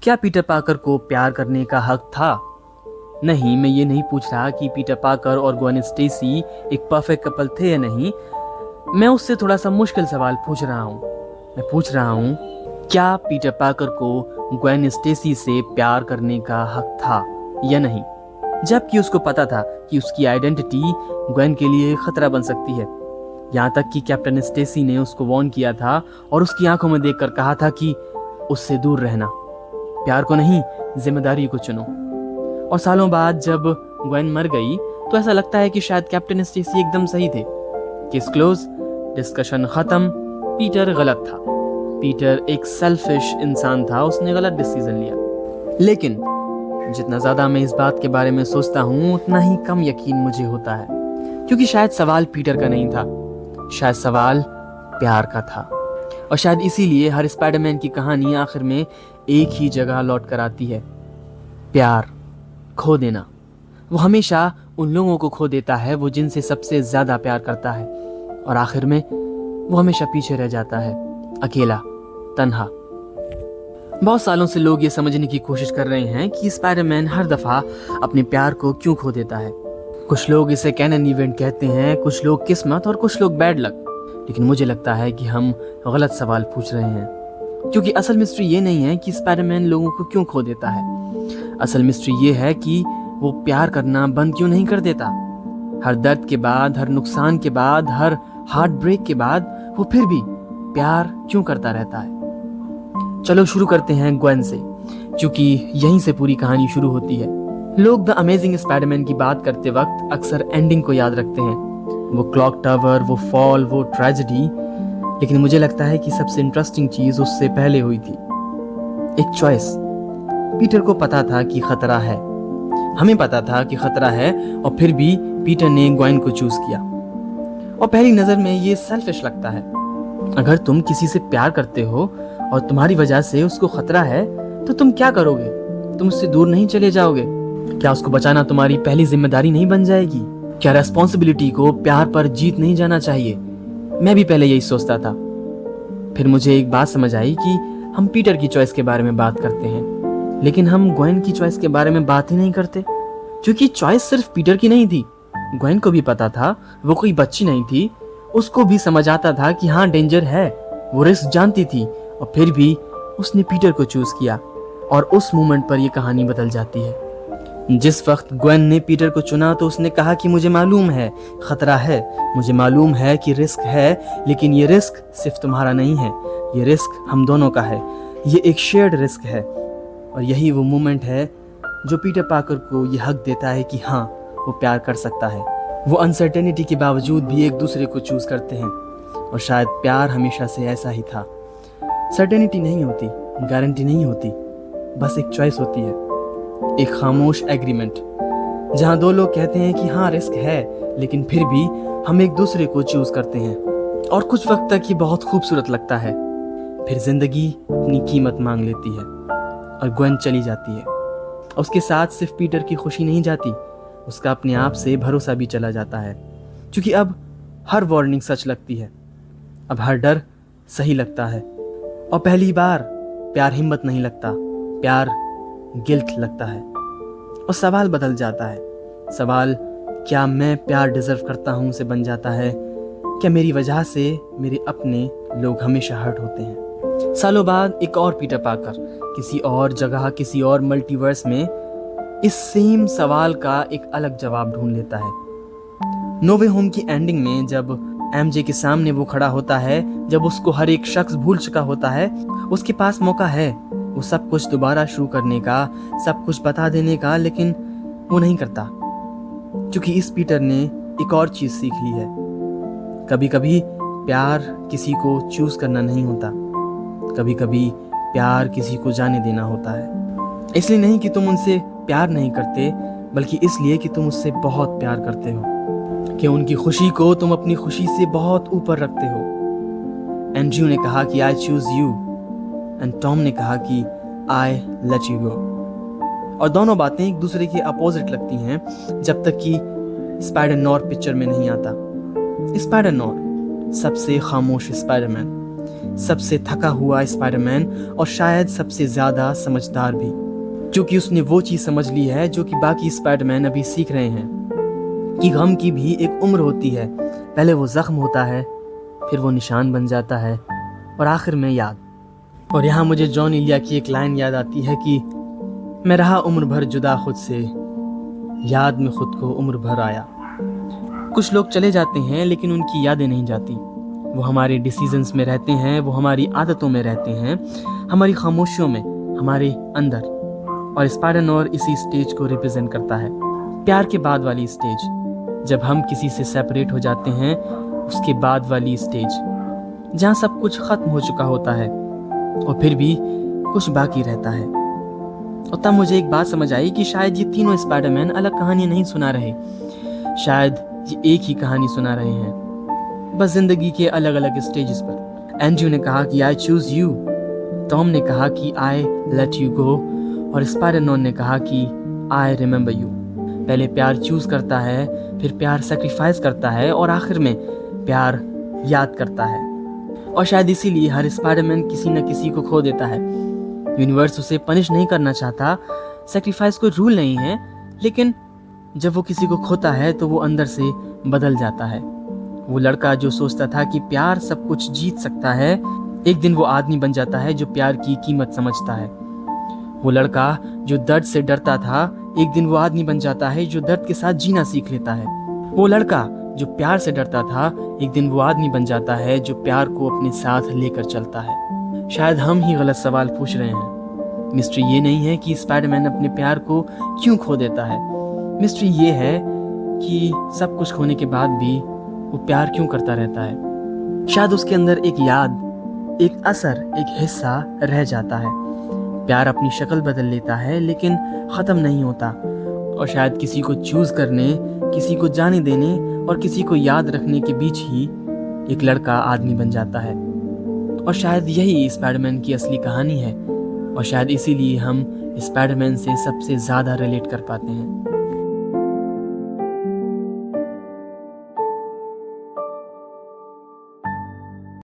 क्या Peter Parker को प्यार करने का हक था? नहीं, मैं ये नहीं पूछ रहा कि पीटर पार्कर और ग्वेन स्टेसी एक परफेक्ट कपल थे या नहीं। मैं उससे थोड़ा सा मुश्किल सवाल पूछ रहा हूँ। मैं पूछ रहा हूँ, क्या पीटर पार्कर को ग्वेन स्टेसी से प्यार करने का हक था या नहीं, जबकि उसको पता था कि उसकी आइडेंटिटी ग्वेन के लिए खतरा बन सकती है। यहाँ तक कि कैप्टन स्टेसी ने उसको वार्न किया था और उसकी आंखों में देखकर कहा था कि उससे दूर रहना, प्यार को नहीं जिम्मेदारी को चुनो। और सालों बाद जब ग्वेन मर गई तो ऐसा लगता है कि शायद कैप्टन स्टेसी एकदम सही थे। केस क्लोज, डिस्कशन खत्म। पीटर गलत था। पीटर एक सेल्फिश इंसान था, उसने गलत डिसीजन लिया। लेकिन जितना ज्यादा मैं इस बात के बारे में सोचता हूँ उतना ही कम यकीन मुझे होता है, क्योंकि शायद सवाल पीटर का नहीं था, शायद सवाल प्यार का था। और शायद इसीलिए हर स्पाइडरमैन की कहानी आखिर में एक ही जगह लौट कर आती है, प्यार खो देना। वो हमेशा उन लोगों को खो देता है वो जिनसे सबसे ज्यादा प्यार करता है, और आखिर में वो हमेशा पीछे रह जाता है, अकेला, तन्हा। बहुत सालों से लोग ये समझने की कोशिश कर रहे हैं कि स्पाइडरमैन हर दफा अपने प्यार को क्यों खो देता है। कुछ लोग इसे कैनन इवेंट कहते हैं, कुछ लोग किस्मत और कुछ लोग बैड लक। लेकिन मुझे लगता है कि हम गलत सवाल पूछ रहे हैं, क्योंकि असल मिस्ट्री ये नहीं है कि स्पाइडरमैन लोगों को क्यों खो देता है। असल मिस्ट्री ये है कि वो प्यार करना बंद क्यों नहीं कर देता। हर दर्द के बाद, हर नुकसान के बाद, हर हार्ट ब्रेक के बाद वो फिर भी प्यार क्यों करता रहता है। चलो शुरू करते हैं ग्वेन से, क्योंकि यहीं से पूरी कहानी शुरू होती है। लोग द अमेजिंग स्पाइडरमैन की बात करते वक्त अक्सर एंडिंग को याद रखते हैं, वो क्लॉक टावर, वो फॉल, वो ट्रेजेडी। लेकिन मुझे लगता है कि सबसे इंटरेस्टिंग चीज उससे पहले हुई थी, एक चॉइस। पीटर को पता था कि खतरा है, हमें पता था कि खतरा है, और फिर भी पीटर ने ग्वेन को चूज किया। और पहली नजर में ये सेल्फिश लगता है। अगर तुम किसी से प्यार करते हो और तुम्हारी वजह से उसको खतरा है तो तुम क्या करोगे? तुम उससे दूर नहीं चले जाओगे? क्या उसको बचाना तुम्हारी पहली जिम्मेदारी नहीं बन जाएगी? क्या रेस्पॉन्सिबिलिटी को प्यार पर जीत नहीं जाना चाहिए? मैं भी पहले यही सोचता था। फिर मुझे एक बात समझ आई कि हम पीटर की चॉइस के बारे में बात करते हैं, लेकिन हम ग्वेन की चॉइस के बारे में बात ही नहीं करते, क्योंकि चॉइस सिर्फ पीटर की नहीं थी। ग्वेन को भी पता था, वो कोई बच्ची नहीं थी, उसको भी समझ आता था कि हाँ डेंजर है, वो रिस्क जानती थी, और फिर भी उसने पीटर को चूज किया। और उस मोमेंट पर यह कहानी बदल जाती है। जिस वक्त ग्वेन ने पीटर को चुना तो उसने कहा कि मुझे मालूम है खतरा है, मुझे मालूम है कि रिस्क है, लेकिन ये रिस्क सिर्फ तुम्हारा नहीं है, ये रिस्क हम दोनों का है, ये एक शेयर्ड रिस्क है। और यही वो मोमेंट है जो पीटर पार्कर को ये हक देता है कि हाँ वो प्यार कर सकता है। वो अनसर्टेनिटी के बावजूद भी एक दूसरे को चूज करते हैं, और शायद प्यार हमेशा से ऐसा ही था। सर्टेनिटी नहीं होती, गारंटी नहीं होती, बस एक चॉइस होती है, एक खामोश एग्रीमेंट, जहां दो लोग कहते हैं कि हाँ रिस्क है, लेकिन फिर भी हम एक दूसरे को चूज करते हैं। और कुछ वक्त तक ये बहुत खूबसूरत लगता है, फिर जिंदगी अपनी कीमत मांग लेती है और ग्वेन चली जाती है। उसके साथ सिर्फ पीटर की खुशी नहीं जाती, उसका अपने आप से भरोसा भी चला जाता है, क्योंकि अब हर वार्निंग सच लगती है, अब हर डर सही लगता है, और पहली बार प्यार हिम्मत नहीं लगता, प्यार गिल्ट लगता है। और सवाल बदल जाता है। सवाल क्या मैं प्यार डिजर्व करता हूं से बन जाता है, क्या मेरी वजह से मेरे अपने लोग हमेशा हर्ट होते हैं। सालों बाद एक और पीटर पार्कर किसी और जगह, किसी और मल्टीवर्स में इस सेम सवाल का एक अलग जवाब ढूंढ लेता है। नो वे होम की एंडिंग में जब एमजे के सामने वो खड़ा होता है, जब उसको हर एक शख्स भूल चुका होता है, उसके पास मौका है वो सब कुछ दोबारा शुरू करने का, सब कुछ बता देने का, लेकिन वो नहीं करता, क्योंकि इस पीटर ने एक और चीज सीख ली है। कभी कभी प्यार किसी को चूज करना नहीं होता, कभी कभी प्यार किसी को जाने देना होता है। इसलिए नहीं कि तुम उनसे प्यार नहीं करते, बल्कि इसलिए कि तुम उससे बहुत प्यार करते हो, कि उनकी खुशी को तुम अपनी खुशी से बहुत ऊपर रखते हो। एंड्रयू ने कहा कि I choose you, and Tom ने कहा कि आई लेट यू गो। और दोनों बातें एक दूसरे के अपोजिट लगती हैं जब तक कि स्पाइडर नॉर्थ पिक्चर में नहीं आता। स्पाइडर नॉर्थ सबसे खामोश स्पाइडरमैन, सबसे थका हुआ स्पाइडरमैन और शायद सबसे ज़्यादा समझदार भी, क्योंकि उसने वो चीज़ समझ ली है जो कि बाकी स्पाइडरमैन अभी सीख रहे हैं, कि गम की भी एक उम्र होती है। पहले वो ज़ख्म होता है, फिर वो निशान बन जाता है और आखिर में याद। और यहाँ मुझे जॉन इलिया की एक लाइन याद आती है कि मैं रहा उम्र भर जुदा खुद से, याद में खुद को उम्र भर आया। कुछ लोग चले जाते हैं लेकिन उनकी यादें नहीं जाती। वो हमारे डिसीजंस में रहते हैं, वो हमारी आदतों में रहते हैं, हमारी खामोशियों में, हमारे अंदर। और स्पाइडरनॉर इसी स्टेज को रिप्रेजेंट करता है, प्यार के बाद वाली स्टेज। जब हम किसी से सेपरेट हो जाते हैं, उसके बाद वाली स्टेज, जहाँ सब कुछ खत्म हो चुका होता है और फिर भी कुछ बाकी रहता है। और तब मुझे एक बात समझ आई कि शायद ये तीनों स्पाइडरमैन अलग कहानी नहीं सुना रहे, शायद ये एक ही कहानी सुना रहे हैं, बस जिंदगी के अलग अलग स्टेजेस पर। एंड्रयू ने कहा कि आई चूज यू, टॉम ने कहा कि आई लेट यू गो, और स्पाइडरनॉर ने कहा कि आई रिमेंबर यू। पहले प्यार चूज करता है, फिर प्यार सेक्रीफाइस करता है और आखिर में प्यार याद करता है। और शायद इसीलिए हर स्पाइडरमैन किसी न किसी को खो देता है। यूनिवर्स उसे पनिश नहीं करना चाहता, सेक्रीफाइस कोई रूल नहीं है, लेकिन जब वो किसी को खोता है तो वो अंदर से बदल जाता है। वो लड़का जो सोचता था कि प्यार सब कुछ जीत सकता है, एक दिन वो आदमी बन जाता है जो प्यार की कीमत समझता है। वो लड़का जो दर्द से डरता था, एक दिन वो आदमी बन जाता है जो दर्द के साथ जीना सीख लेता है। वो लड़का जो प्यार से डरता था, एक दिन वो आदमी बन जाता है जो प्यार को अपने साथ लेकर चलता है। शायद हम ही गलत सवाल पूछ रहे हैं। मिस्ट्री ये नहीं है कि स्पाइडरमैन अपने प्यार को क्यों खो देता है, मिस्ट्री ये है कि सब कुछ खोने के बाद भी वो प्यार क्यों करता रहता है। शायद उसके अंदर एक याद, एक असर, एक हिस्सा रह जाता है। प्यार अपनी शक्ल बदल लेता है लेकिन ख़त्म नहीं होता। और शायद किसी को चूज़ करने, किसी को जाने देने और किसी को याद रखने के बीच ही एक लड़का आदमी बन जाता है। और शायद यही स्पाइडरमैन की असली कहानी है, और शायद इसीलिए हम स्पाइडरमैन से सबसे ज़्यादा रिलेट कर पाते हैं।